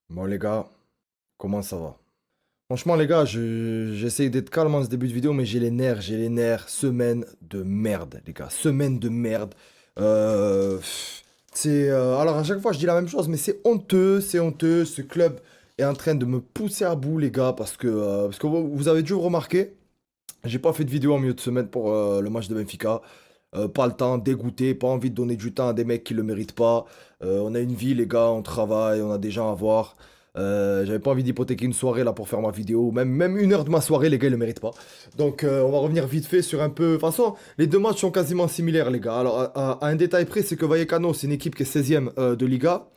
Bon les gars, comment ça va? Franchement les gars, j'essaye d'être calme en ce début de vidéo, mais j'ai les nerfs, semaine de merde les gars, semaine de merde. Alors à chaque fois je dis la même chose, mais c'est honteux, ce club est en train de me pousser à bout les gars, parce que vous avez dû remarquer, j'ai pas fait de vidéo en milieu de semaine pour le match de Benfica. Pas le temps, dégoûté, pas envie de donner du temps à des mecs qui le méritent pas. On a une vie, les gars, on travaille, on a des gens à voir. J'avais pas envie d'hypothéquer une soirée là pour faire ma vidéo. Même une heure de ma soirée, les gars, ils le méritent pas. Donc, on va revenir vite fait sur un peu. De toute façon, les deux matchs sont quasiment similaires, les gars. Alors, à un détail près, c'est que Vallecano, c'est une équipe qui est 16e de Liga,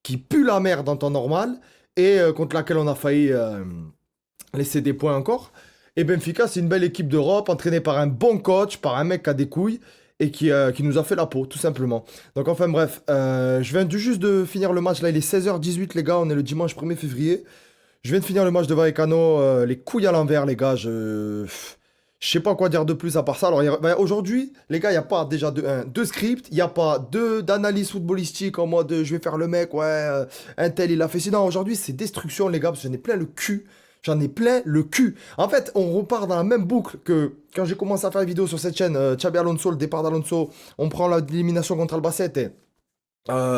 qui pue la merde en temps normal et contre laquelle on a failli laisser des points encore. Et Benfica, c'est une belle équipe d'Europe, entraînée par un bon coach, par un mec qui a des couilles et qui nous a fait la peau, tout simplement. Donc, enfin, bref, je viens juste de finir le match. Là, il est 16h18, les gars. On est le dimanche 1er février. Je viens de finir le match de Vallecano, les couilles à l'envers, les gars. Je sais pas quoi dire de plus à part ça. Alors, aujourd'hui, les gars, il n'y a pas déjà de script, il n'y a pas d'analyse footballistique en mode je vais faire le mec, ouais, un tel il a fait. Sinon, aujourd'hui, c'est destruction, les gars, parce que j'en ai plein le cul. J'en ai plein le cul. En fait, on repart dans la même boucle que quand j'ai commencé à faire une vidéo sur cette chaîne, Xabi Alonso, le départ d'Alonso, on prend l'élimination contre Albacete.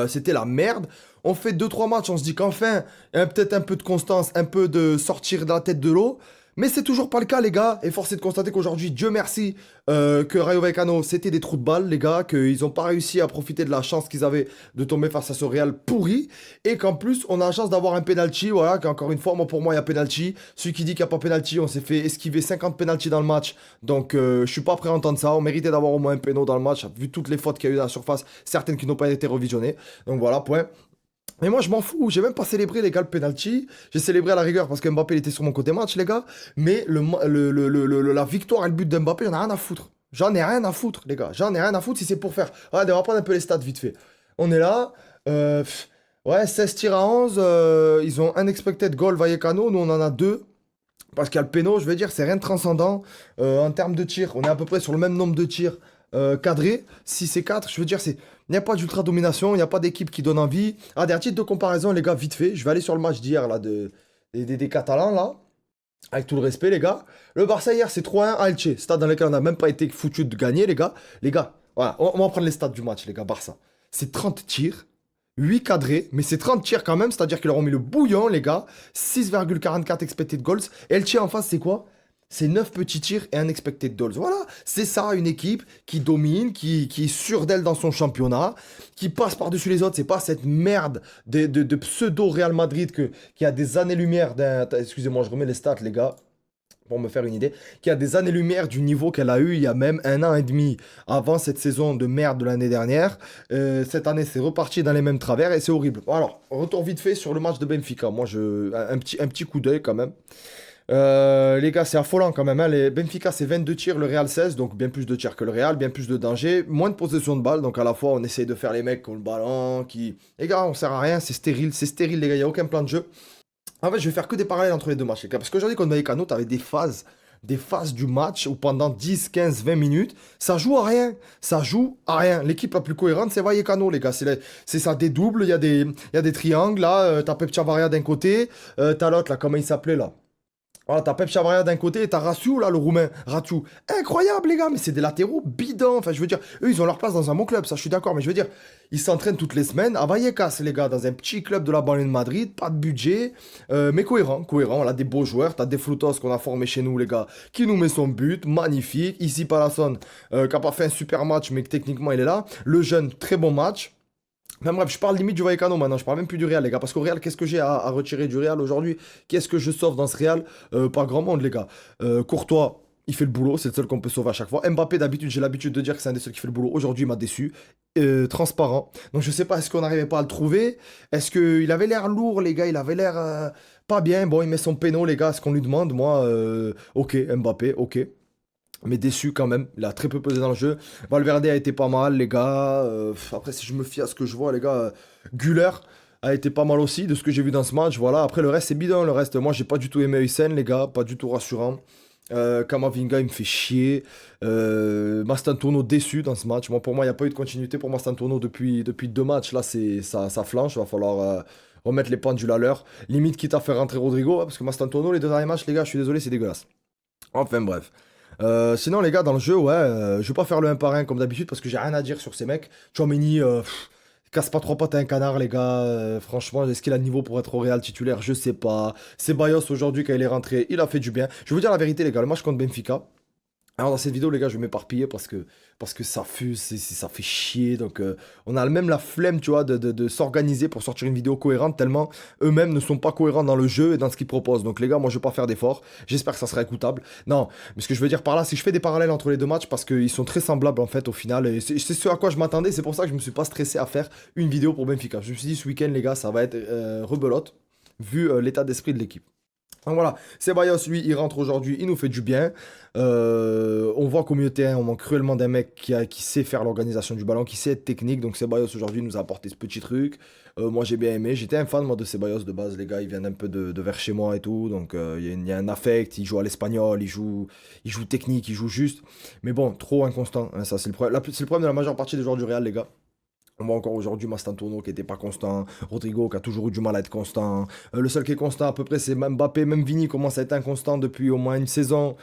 C'était la merde. On fait deux trois matchs, on se dit qu'enfin, il y a peut-être un peu de constance, un peu de sortir de la tête de l'eau. Mais c'est toujours pas le cas, les gars. Et force est de constater qu'aujourd'hui, Dieu merci, que Rayo Vallecano, c'était des trous de balle, les gars, qu'ils ont pas réussi à profiter de la chance qu'ils avaient de tomber face à ce Real pourri. Et qu'en plus, on a la chance d'avoir un penalty, voilà, qu'encore une fois, moi, pour moi, il y a penalty. Celui qui dit qu'il n'y a pas penalty, on s'est fait esquiver 50 penalty dans le match. Donc, je suis pas prêt à entendre ça. On méritait d'avoir au moins un péno dans le match, vu toutes les fautes qu'il y a eu dans la surface, certaines qui n'ont pas été revisionnées. Donc voilà, point. Mais moi, je m'en fous. J'ai même pas célébré, les gars, le penalty. J'ai célébré à la rigueur parce que Mbappé il était sur mon côté match, les gars. Mais la victoire et le but d'Mbappé, j'en ai rien à foutre. J'en ai rien à foutre, les gars. J'en ai rien à foutre si c'est pour faire. Regardez, on va prendre un peu les stats vite fait. On est là. Ouais, 16 tirs à 11. Ils ont un expected goal Vallecano. Nous, on en a deux. Parce qu'il y a le péno, je veux dire, c'est rien de transcendant. En termes de tirs, on est à peu près sur le même nombre de tirs cadrés. 6 et 4, je veux dire, il n'y a pas d'ultra domination, il n'y a pas d'équipe qui donne envie. Ah, des titres de comparaison, les gars, vite fait. Je vais aller sur le match d'hier, là, des Catalans, là. Avec tout le respect, les gars. Le Barça, hier, c'est 3-1 à Elche. Stade dans lequel on n'a même pas été foutu de gagner, les gars. Les gars, voilà, on va prendre les stats du match, les gars, Barça. C'est 30 tirs, 8 cadrés, mais c'est 30 tirs quand même, c'est-à-dire qu'ils leur ont mis le bouillon, les gars. 6,44 expected goals. Elche en face, c'est quoi? C'est 9 petits tirs et un expected goals. Voilà, c'est ça une équipe qui domine, qui est sûre d'elle dans son championnat, qui passe par-dessus les autres. C'est pas cette merde de pseudo Real Madrid qui a des années-lumière d'un. Excusez-moi, je remets les stats, les gars, pour me faire une idée, qui a des années-lumière du niveau qu'elle a eu il y a même un an et demi avant cette saison de merde de l'année dernière. Cette année, c'est reparti dans les mêmes travers et c'est horrible. Alors, retour vite fait sur le match de Benfica. Moi, un petit coup d'œil quand même. Les gars, c'est affolant quand même, hein. Benfica, c'est 22 tirs, le Real 16, donc bien plus de tirs que le Real, bien plus de danger, moins de possession de balle, donc à la fois on essaye de faire les mecs qui ont le ballon, qui... Les gars, on sert à rien, c'est stérile les gars, il n'y a aucun plan de jeu. En fait, je vais faire que des parallèles entre les deux matchs, les gars, parce qu'aujourd'hui, contre Vallecano, t'avais des phases du match où pendant 10, 15, 20 minutes, ça joue à rien. Ça joue à rien. L'équipe la plus cohérente, c'est Vallecano, les gars. C'est ça, des doubles, il y a des triangles, là. T'as Pep Chavaria d'un côté, t'as l'autre, là, comment il s'appelait, là? Voilà, t'as Pep Chavaria d'un côté et t'as Raciu, là, le roumain. Raciu. Incroyable, les gars, mais c'est des latéraux bidons. Enfin, je veux dire, eux, ils ont leur place dans un bon club, ça, je suis d'accord. Mais je veux dire, ils s'entraînent toutes les semaines à Vallecas, les gars, dans un petit club de la banlieue de Madrid, pas de budget, mais cohérent, cohérent. On a des beaux joueurs. T'as des Frutos qu'on a formés chez nous, les gars, qui nous met son but, magnifique. Ici, Palasson, qui a pas fait un super match, mais que techniquement, il est là. Le jeune, très bon match. Enfin bref, je parle limite du Vallecano maintenant, je parle même plus du Real, les gars. Parce qu'au Real, qu'est-ce que j'ai à retirer du Real aujourd'hui? Qu'est-ce que je sauve dans ce Real? Pas grand monde, les gars. Courtois, il fait le boulot, c'est le seul qu'on peut sauver à chaque fois. Mbappé, d'habitude, j'ai l'habitude de dire que c'est un des seuls qui fait le boulot. Aujourd'hui, il m'a déçu. Transparent. Donc je sais pas, est-ce qu'on n'arrivait pas à le trouver? Est-ce qu'il avait l'air lourd, les gars? Il avait l'air pas bien. Bon, il met son péno, les gars, ce qu'on lui demande. Moi, ok, Mbappé, ok. Mais déçu quand même, il a très peu pesé dans le jeu. Valverde a été pas mal, les gars. Après, si je me fie à ce que je vois, les gars, Güler a été pas mal aussi de ce que j'ai vu dans ce match. Voilà, après le reste, c'est bidon. Le reste, moi, j'ai pas du tout aimé Hysén, les gars, pas du tout rassurant. Kamavinga, il me fait chier. Mastantuono déçu dans ce match. Moi, pour moi, il n'y a pas eu de continuité pour Mastantuono depuis deux matchs. Là, ça flanche. Va falloir remettre les pendules à l'heure. Limite, quitte à faire rentrer Rodrigo, parce que Mastantuono, les deux derniers matchs, les gars, je suis désolé, c'est dégueulasse. Enfin, bref. Sinon, les gars, dans le jeu, ouais, je vais pas faire le 1 par 1 comme d'habitude parce que j'ai rien à dire sur ces mecs. Tchouaméni, casse pas trois pattes à un canard, les gars. Franchement, est-ce qu'il a le niveau pour être au Real titulaire? Je sais pas. Ceballos, aujourd'hui, quand il est rentré, il a fait du bien. Je vais vous dire la vérité, les gars, le match contre Benfica. Alors dans cette vidéo les gars je vais m'éparpiller parce que ça fuse, ça fait chier donc on a même la flemme tu vois de s'organiser pour sortir une vidéo cohérente tellement eux-mêmes ne sont pas cohérents dans le jeu et dans ce qu'ils proposent. Donc les gars moi je vais pas faire d'efforts, j'espère que ça sera écoutable. Non, mais ce que je veux dire par là c'est que je fais des parallèles entre les deux matchs parce qu'ils sont très semblables en fait au final et c'est ce à quoi je m'attendais, c'est pour ça que je me suis pas stressé à faire une vidéo pour Benfica. Je me suis dit ce week-end les gars ça va être rebelote vu l'état d'esprit de l'équipe. Donc voilà, Ceballos, lui, il rentre aujourd'hui, il nous fait du bien. On voit qu'au milieu de terrain, on manque cruellement d'un mec qui sait faire l'organisation du ballon, qui sait être technique. Donc Ceballos, aujourd'hui, nous a apporté ce petit truc. Moi, j'ai bien aimé. J'étais un fan, moi, de Ceballos de base. Les gars, ils viennent un peu de vers chez moi et tout. Donc il y a un affect. Il joue à l'espagnol, il joue technique, il joue juste. Mais bon, trop inconstant, hein, ça, c'est le problème. C'est le problème de la majeure partie des joueurs du Real, les gars. On voit encore aujourd'hui Mastantuono qui n'était pas constant, Rodrigo qui a toujours eu du mal à être constant. Le seul qui est constant à peu près c'est Mbappé, même Vini commence à être inconstant depuis au moins une saison.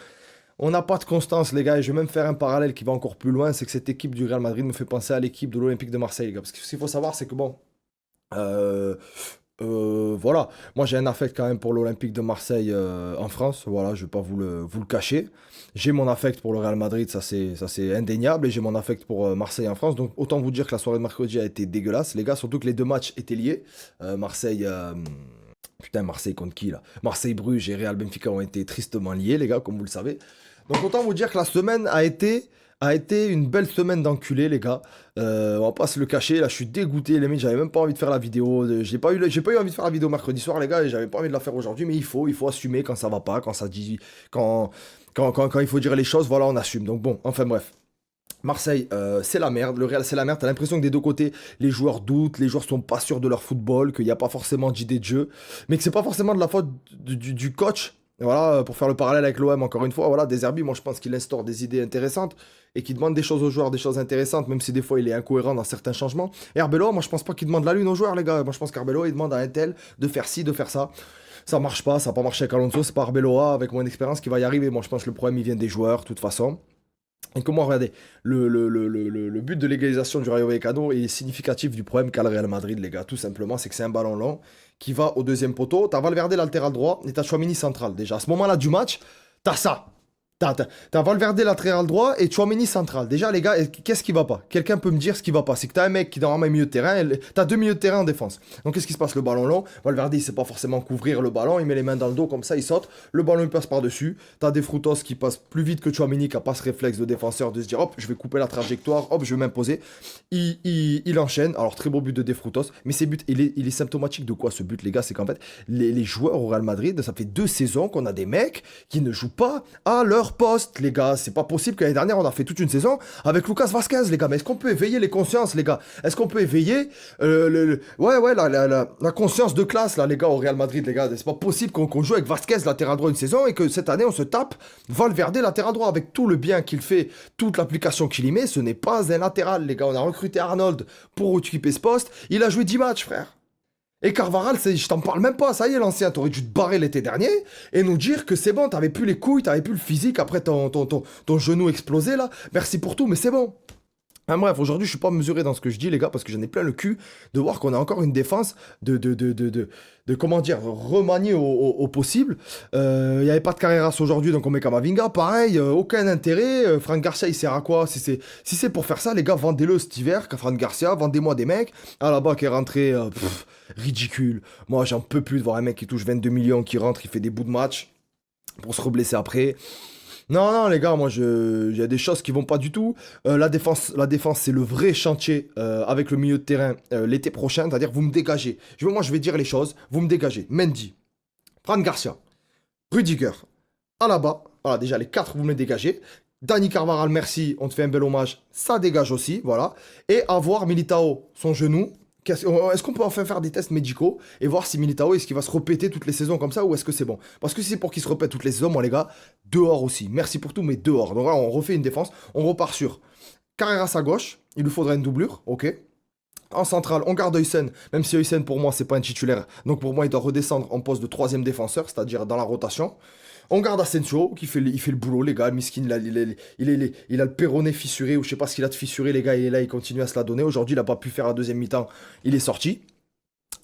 On n'a pas de constance les gars et je vais même faire un parallèle qui va encore plus loin, c'est que cette équipe du Real Madrid me fait penser à l'équipe de l'Olympique de Marseille les gars. Parce que ce qu'il faut savoir c'est que bon, euh, voilà, moi j'ai un affect quand même pour l'Olympique de Marseille en France, voilà, je vais pas vous le cacher. J'ai mon affect pour le Real Madrid, ça c'est indéniable, et j'ai mon affect pour Marseille en France. Donc autant vous dire que la soirée de mercredi a été dégueulasse, les gars, surtout que les deux matchs étaient liés. Marseille, putain, Marseille contre qui là? Marseille-Bruges et Real Benfica ont été tristement liés, les gars, comme vous le savez. Donc autant vous dire que la semaine a été une belle semaine d'enculé, les gars. On va pas se le cacher. Là, je suis dégoûté, les mecs. J'avais même pas envie de faire la vidéo. J'ai pas eu envie de faire la vidéo mercredi soir, les gars. Et j'avais pas envie de la faire aujourd'hui. Mais il faut assumer quand ça va pas, quand ça dit, quand il faut dire les choses. Voilà, on assume. Donc bon, enfin bref. Marseille, c'est la merde. Le Real, c'est la merde. T'as l'impression que des deux côtés, les joueurs doutent, les joueurs sont pas sûrs de leur football, qu'il n'y a pas forcément d'idée de jeu, mais que c'est pas forcément de la faute du coach. Et voilà, pour faire le parallèle avec l'OM, encore une fois, voilà, De Zerbi, moi je pense qu'il instaure des idées intéressantes et qu'il demande des choses aux joueurs, des choses intéressantes, même si des fois il est incohérent dans certains changements. Et Arbeloa, moi je pense pas qu'il demande la lune aux joueurs, les gars. Moi je pense qu'Arbeloa, il demande à un tel de faire ci, de faire ça. Ça marche pas, ça n'a pas marché avec Alonso, c'est pas Arbeloa, avec mon expérience, qui va y arriver. Moi je pense que le problème il vient des joueurs, de toute façon. Et comment, regardez, le but de l'égalisation du Rayo Vallecano est significatif du problème qu'a le Real Madrid, les gars. Tout simplement, c'est que c'est un ballon long qui va au deuxième poteau. T'as Valverde latéral droit et t'as Chouamini central. Déjà, à ce moment-là du match, t'as ça. T'as Valverde latéral droit et Chouamini central. Déjà, les gars, qu'est-ce qui va pas? Quelqu'un peut me dire ce qui va pas? C'est que t'as un mec qui normalement est milieu de terrain, t'as deux milieux de terrain en défense. Donc qu'est-ce qui se passe? Le ballon long, Valverde il sait pas forcément couvrir le ballon, il met les mains dans le dos comme ça, il saute, le ballon il passe par-dessus. T'as des Frutos qui passent plus vite que Chouamini qui a pas ce réflexe de défenseur de se dire hop, je vais couper la trajectoire, hop, je vais m'imposer. Il enchaîne. Alors très beau but de De Frutos, mais ces buts, il est symptomatique de quoi ce but, les gars? C'est qu'en fait, les joueurs au Real Madrid, ça fait 2 saisons qu'on a des mecs qui ne jouent pas à leur poste, les gars. C'est pas possible que l'année dernière, on a fait toute une saison avec Lucas Vasquez, les gars. Mais est-ce qu'on peut éveiller les consciences, les gars? Est-ce qu'on peut éveiller la conscience de classe, là, les gars, au Real Madrid, les gars? C'est pas possible qu'on joue avec Vasquez latéral droit une saison et que cette année, on se tape Valverde latéral droit avec tout le bien qu'il fait, toute l'application qu'il y met. Ce n'est pas un latéral, les gars. On a recruté Arnold pour occuper ce poste. Il a joué 10 matchs, frère. Et Carvaral, je t'en parle même pas, ça y est l'ancien, t'aurais dû te barrer l'été dernier et nous dire que c'est bon, t'avais plus les couilles, t'avais plus le physique après ton genou explosé là. Merci pour tout, mais c'est bon. Enfin, bref, aujourd'hui je suis pas mesuré dans ce que je dis les gars parce que j'en ai plein le cul de voir qu'on a encore une défense de comment dire, remaniée au possible. Il n'y avait pas de Carreras aujourd'hui donc on met Kamavinga, pareil, aucun intérêt. Franck Garcia il sert à quoi? Si c'est pour faire ça les gars, vendez-le cet hiver, Franck Garcia, vendez-moi des mecs. Ah là-bas qui est rentré, ridicule. Moi j'en peux plus de voir un mec qui touche 22 millions, qui rentre, qui fait des bouts de match pour se reblesser après. Non, non, les gars, moi, il y a des choses qui vont pas du tout. La défense, c'est le vrai chantier avec le milieu de terrain l'été prochain. C'est-à-dire, vous me dégagez. Moi, je vais dire les choses. Vous me dégagez. Mendy, Fran Garcia, Rudiger, Alaba. Voilà, déjà, les 4, vous me les dégagez. Dani Carvajal, merci, on te fait un bel hommage. Ça dégage aussi, voilà. Et avoir Militao, son genou. Est-ce qu'on peut enfin faire des tests médicaux et voir si Militao, est-ce qu'il va se répéter toutes les saisons comme ça ou est-ce que c'est bon? Parce que si c'est pour qu'il se répète toutes les saisons, moi les gars, dehors aussi. Merci pour tout, mais dehors. Donc là, on refait une défense, on repart sur Carreras à gauche, il lui faudrait une doublure, ok. En centrale, on garde Huysen, même si Huysen pour moi c'est pas un titulaire. Donc pour moi il doit redescendre en poste de troisième défenseur, c'est-à-dire dans la rotation. On garde Asensio qui fait, il fait le boulot, les gars. Miskin, il a le péroné fissuré, ou je sais pas ce qu'il a de fissuré, les gars. Il est là, il continue à se la donner. Aujourd'hui, il a pas pu faire la deuxième mi-temps, il est sorti.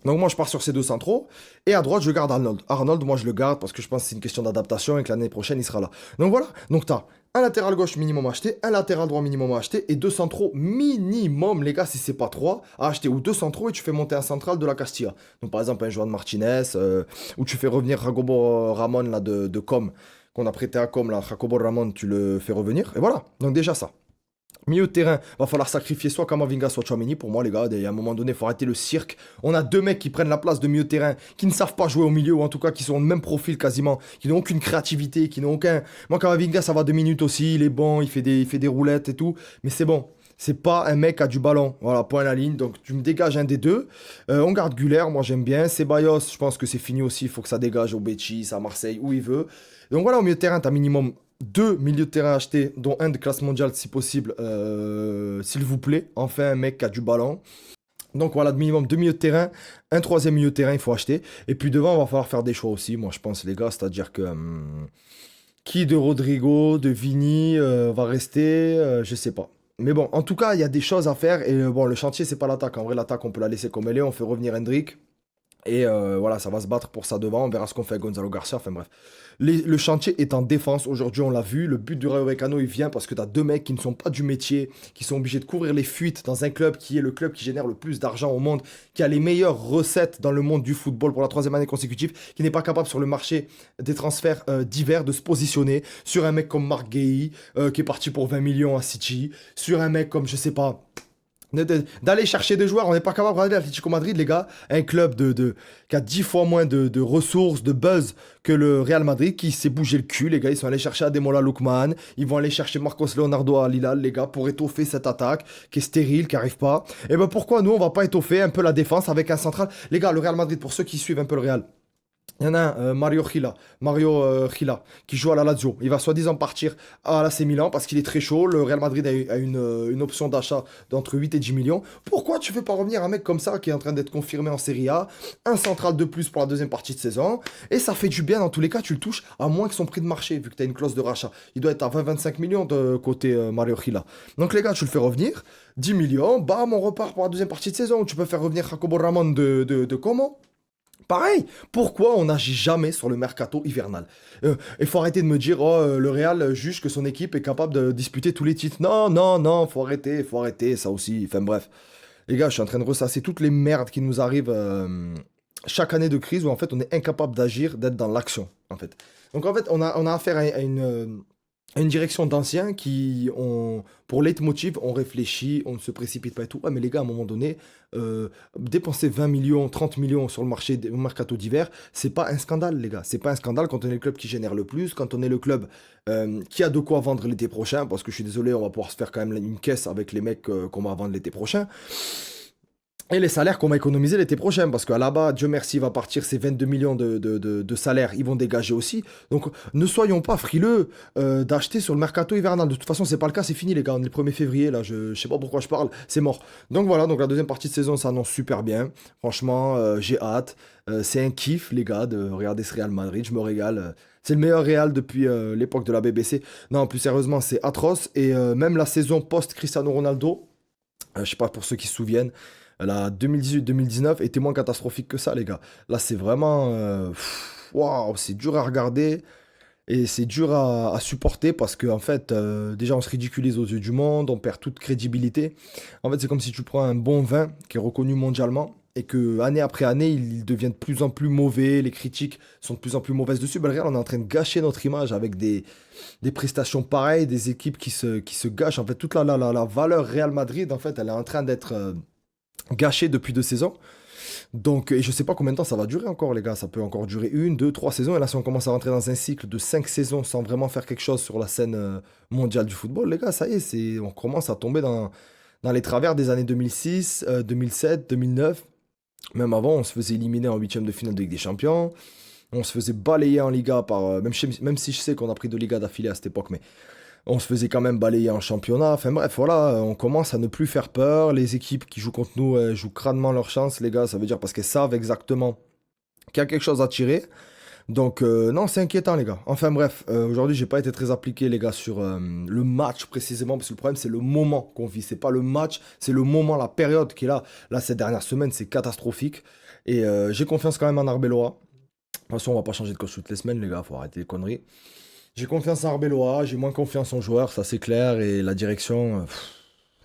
Donc moi je pars sur ces deux centraux. Et à droite je garde Arnold. Arnold moi je le garde parce que je pense que c'est une question d'adaptation et que l'année prochaine il sera là. Donc voilà. Donc t'as un latéral gauche minimum à acheter, un latéral droit minimum à acheter et deux centraux minimum les gars si c'est pas trois à acheter ou deux centraux et tu fais monter un central de la Castilla. Donc par exemple un joueur de Martinez ou tu fais revenir Jacobo Ramon là de Com qu'on a prêté à Com là. Jacobo Ramon tu le fais revenir et voilà. Donc déjà ça. Milieu de terrain, va falloir sacrifier soit Kamavinga, soit Tchouaméni. Pour moi, les gars, il y a un moment donné, il faut arrêter le cirque. On a deux mecs qui prennent la place de milieu de terrain, qui ne savent pas jouer au milieu, ou en tout cas qui sont le même profil quasiment, qui n'ont aucune créativité, qui n'ont aucun. Moi, Kamavinga, ça va 2 minutes aussi, il est bon, il fait des roulettes et tout. Mais c'est bon. C'est pas un mec qui a du ballon. Voilà, point à la ligne. Donc tu me dégages un des deux. On garde Güler, moi j'aime bien. Ceballos, je pense que c'est fini aussi. Il faut que ça dégage au Betis, à Marseille, où il veut. Donc voilà, au milieu de terrain, tu as minimum deux milieux de terrain achetés, dont un de classe mondiale si possible, s'il vous plaît. Enfin, un mec qui a du ballon. Donc voilà, minimum deux milieux de terrain, un troisième milieu de terrain, il faut acheter. Et puis devant, on va falloir faire des choix aussi, moi je pense, les gars. C'est-à-dire que qui de Rodrigo, de Vini va rester, je sais pas. Mais bon, en tout cas, il y a des choses à faire. Et bon, le chantier, c'est pas l'attaque. En vrai, l'attaque, on peut la laisser comme elle est. On fait revenir Hendrik. Et voilà, ça va se battre pour ça devant. On verra ce qu'on fait avec Gonzalo Garcia. Enfin bref. Le chantier est en défense. Aujourd'hui, on l'a vu. Le but du Rayo Vallecano, il vient parce que tu as deux mecs qui ne sont pas du métier, qui sont obligés de couvrir les fuites dans un club qui est le club qui génère le plus d'argent au monde, qui a les meilleures recettes dans le monde du football pour la troisième année consécutive, qui n'est pas capable sur le marché des transferts divers de se positionner sur un mec comme Marc Guehi, qui est parti pour 20 millions à City, sur un mec comme, je sais pas. D'aller chercher des joueurs, on n'est pas capable de regarder l'Atlético Madrid, les gars, un club qui a 10 fois moins de ressources, de buzz que le Real Madrid, qui s'est bougé le cul, les gars, ils sont allés chercher Ademola Lookman, ils vont aller chercher Marcos Leonardo à Lille, les gars, pour étoffer cette attaque, qui est stérile, qui arrive pas. Et ben pourquoi nous, on va pas étoffer un peu la défense avec un central? Les gars, le Real Madrid, pour ceux qui suivent un peu le Real, il y en a un, Mario Gila, qui joue à la Lazio. Il va soi-disant partir à l'AC Milan parce qu'il est très chaud. Le Real Madrid a une option d'achat d'entre 8 et 10 millions. Pourquoi tu fais pas revenir un mec comme ça qui est en train d'être confirmé en Serie A, un central de plus pour la deuxième partie de saison, et ça fait du bien dans tous les cas, tu le touches, à moins que son prix de marché, vu que tu as une clause de rachat. Il doit être à 20-25 millions de côté Mario Gila. Donc les gars, tu le fais revenir, 10 millions, bam, on repart pour la deuxième partie de saison. Tu peux faire revenir Jacobo Ramon de comment? Pareil, pourquoi on n'agit jamais sur le mercato hivernal? Il faut arrêter de me dire, oh, le Real juge que son équipe est capable de disputer tous les titres. Non, non, non, faut arrêter, ça aussi. Enfin bref, les gars, je suis en train de ressasser toutes les merdes qui nous arrivent chaque année de crise où en fait on est incapable d'agir, d'être dans l'action, en fait. Donc en fait, on a affaire à une direction d'anciens qui ont, pour leitmotiv, on réfléchit, on ne se précipite pas et tout. Ouais, mais les gars, à un moment donné, dépenser 20 millions, 30 millions sur le marché, au mercato d'hiver, c'est pas un scandale, les gars. C'est pas un scandale quand on est le club qui génère le plus, quand on est le club qui a de quoi vendre l'été prochain, parce que je suis désolé, on va pouvoir se faire quand même une caisse avec les mecs qu'on va vendre l'été prochain. Et les salaires qu'on va économiser l'été prochain, parce qu'à là-bas, Dieu merci, va partir ces 22 millions de salaires, ils vont dégager aussi. Donc ne soyons pas frileux d'acheter sur le mercato hivernal. De toute façon, c'est pas le cas, c'est fini les gars, on est le 1er février, là, je sais pas pourquoi je parle, c'est mort. Donc voilà, donc la deuxième partie de saison s'annonce super bien. Franchement, j'ai hâte. C'est un kiff, les gars, de regarder ce Real Madrid, je me régale. C'est le meilleur Real depuis l'époque de la BBC. Non, plus sérieusement, c'est atroce. Et même la saison post-Cristiano Ronaldo, je sais pas pour ceux qui se souviennent, la 2018-2019 était moins catastrophique que ça, les gars. Là, c'est vraiment. Waouh, c'est dur à regarder et c'est dur à supporter parce que, en fait, déjà, on se ridiculise aux yeux du monde, on perd toute crédibilité. En fait, c'est comme si tu prends un bon vin qui est reconnu mondialement et que, année après année, il devient de plus en plus mauvais, les critiques sont de plus en plus mauvaises dessus. Ben, regarde, on est en train de gâcher notre image avec des prestations pareilles, des équipes qui se gâchent. En fait, toute la valeur Real Madrid, en fait, elle est en train d'être gâché depuis 2 saisons. Donc, et je sais pas combien de temps ça va durer encore, les gars. Ça peut encore durer 1, 2, 3 saisons. Et là, si on commence à rentrer dans un cycle de 5 saisons sans vraiment faire quelque chose sur la scène mondiale du football, les gars, ça y est, on commence à tomber dans les travers des années 2006, 2007, 2009. Même avant, on se faisait éliminer en huitième de finale de Ligue des Champions. On se faisait balayer en Liga par. Même si je sais qu'on a pris 2 Ligas d'affilée à cette époque, mais On se faisait quand même balayer en championnat. Enfin bref, voilà, on commence à ne plus faire peur. Les équipes qui jouent contre nous jouent crânement leur chance, les gars. Ça veut dire parce qu'elles savent exactement qu'il y a quelque chose à tirer. Donc, non, c'est inquiétant, les gars. Enfin, bref, aujourd'hui, j'ai pas été très appliqué, les gars, sur le match précisément, parce que le problème, c'est le moment qu'on vit. C'est pas le match, c'est le moment, la période qui est là. Là, ces dernières semaines, c'est catastrophique. Et j'ai confiance quand même en Arbeloa. De toute façon, on va pas changer de coach toutes les semaines, les gars, faut arrêter les conneries. J'ai confiance en Arbeloa, j'ai moins confiance en joueurs, ça c'est clair. Et la direction,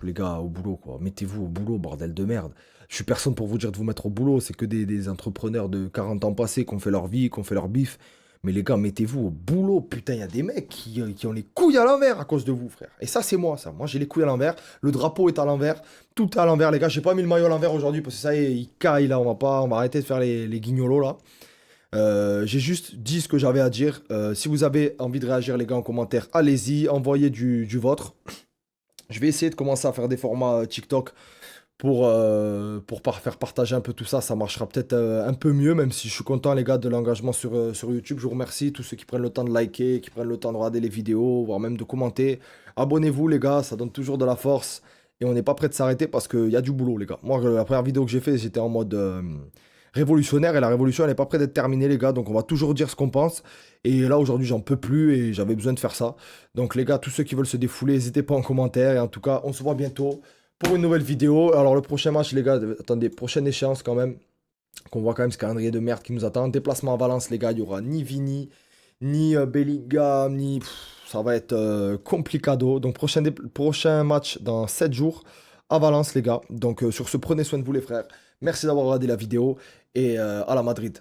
les gars, au boulot, quoi. Mettez-vous au boulot, bordel de merde. Je suis personne pour vous dire de vous mettre au boulot. C'est que des entrepreneurs de 40 ans passés qui ont fait leur vie, qui ont fait leur bif. Mais les gars, mettez-vous au boulot. Putain, il y a des mecs qui ont les couilles à l'envers à cause de vous, frère. Et ça, c'est moi, ça. Moi, j'ai les couilles à l'envers. Le drapeau est à l'envers. Tout est à l'envers, les gars. J'ai pas mis le maillot à l'envers aujourd'hui parce que ça y est, il caille là. On va arrêter de faire les guignolos là. J'ai juste dit ce que j'avais à dire. Si vous avez envie de réagir, les gars, en commentaire, allez-y. Envoyez du vôtre. Je vais essayer de commencer à faire des formats TikTok pour faire partager un peu tout ça. Ça marchera peut-être un peu mieux, même si je suis content, les gars, de l'engagement sur YouTube. Je vous remercie, tous ceux qui prennent le temps de liker, qui prennent le temps de regarder les vidéos, voire même de commenter. Abonnez-vous, les gars, ça donne toujours de la force. Et on n'est pas prêt de s'arrêter parce qu'il y a du boulot, les gars. Moi, la première vidéo que j'ai fait, j'étais en mode révolutionnaire. Et la révolution, elle n'est pas prête d'être terminée, les gars. Donc, on va toujours dire ce qu'on pense. Et là, aujourd'hui, j'en peux plus et j'avais besoin de faire ça. Donc, les gars, tous ceux qui veulent se défouler, n'hésitez pas en commentaire. Et en tout cas, on se voit bientôt pour une nouvelle vidéo. Alors, le prochain match, les gars, attendez, prochaine échéance quand même. Qu'on voit quand même ce calendrier de merde qui nous attend. Déplacement à Valence, les gars, il n'y aura ni Vini, ni Bellingham, ni. Ça va être complicado. Donc, prochain match dans 7 jours à Valence, les gars. Donc, sur ce, prenez soin de vous, les frères. Merci d'avoir regardé la vidéo et à la Madrid.